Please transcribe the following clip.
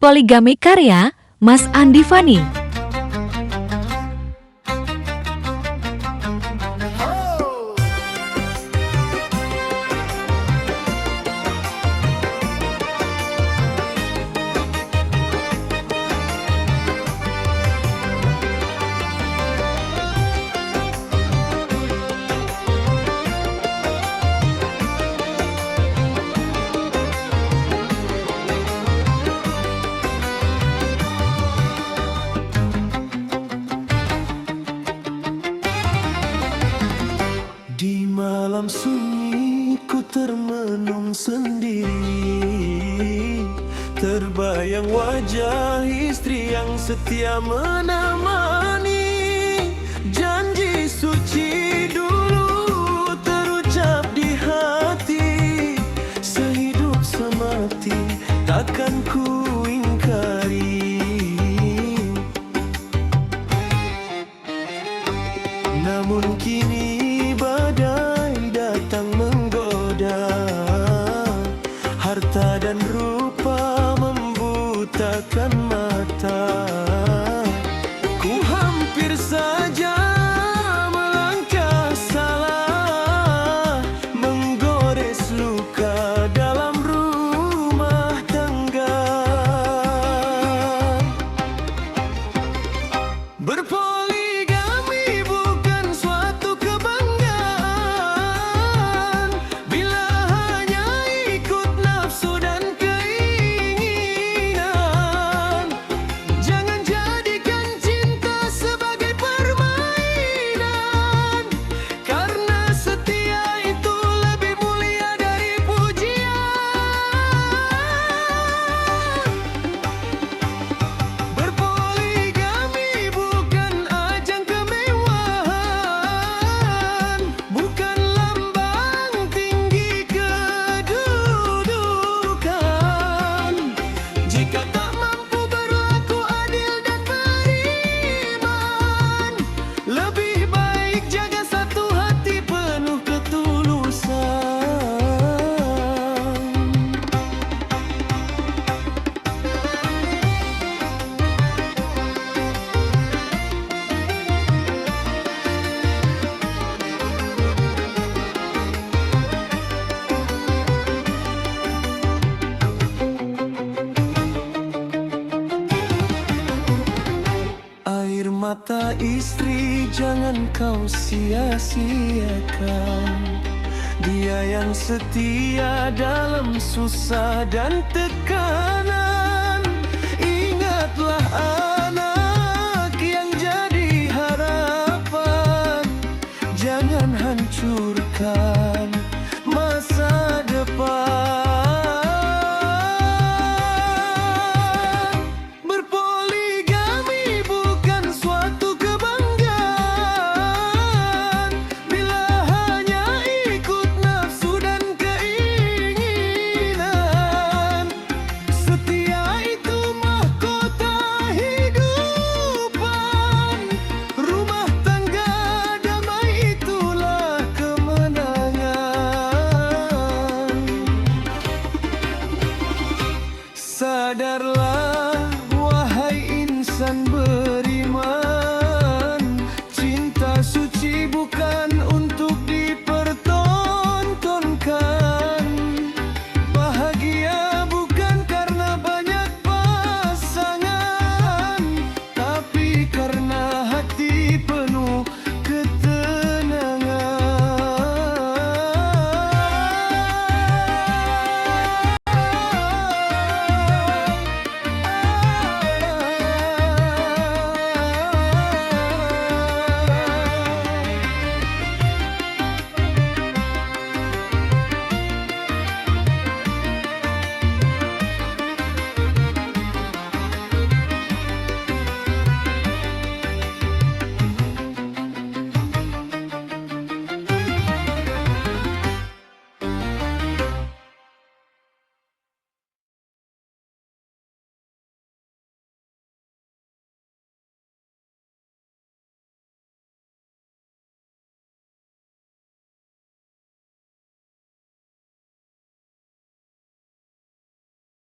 Poligami karya Mas Andi Fani. Di malam sunyi ku termenung sendiri, terbayang wajah istri yang setia menemani. Janji suci dulu terucap di hati, sehidup semati takkan ku ingkari. Namun kini badai datang menggoda, harta dan rupa membutakan mata. Ku hampir saja melangkah salah, menggores luka dalam rumah tangga. Berpoligami bukan suatu kebanggaan, bila hanya ikut nafsu dan keinginan. Jangan jadikan cinta sebagai permainan, karena setia itu lebih mulia dari pujian. Berpoligami bukan ajang kemewahan, bukan lambang tinggi kedudukan. Jika tak mampu berlaku adil dan beriman, lebih baik jaga satu hati penuh ketulusan. Air mata istri jangan kau sia-siakan, dia yang setia dalam susah dan tekanan. Ingatlah anak yang jadi harapan, jangan hancurkan masa depan. Berpoligami bukan suatu kebanggaan, bila hanya ikut nafsu dan keinginan. Setia itu mahkota hidupan, rumah tangga damai itulah kemenangan. Sadarlah wahai insan beriman,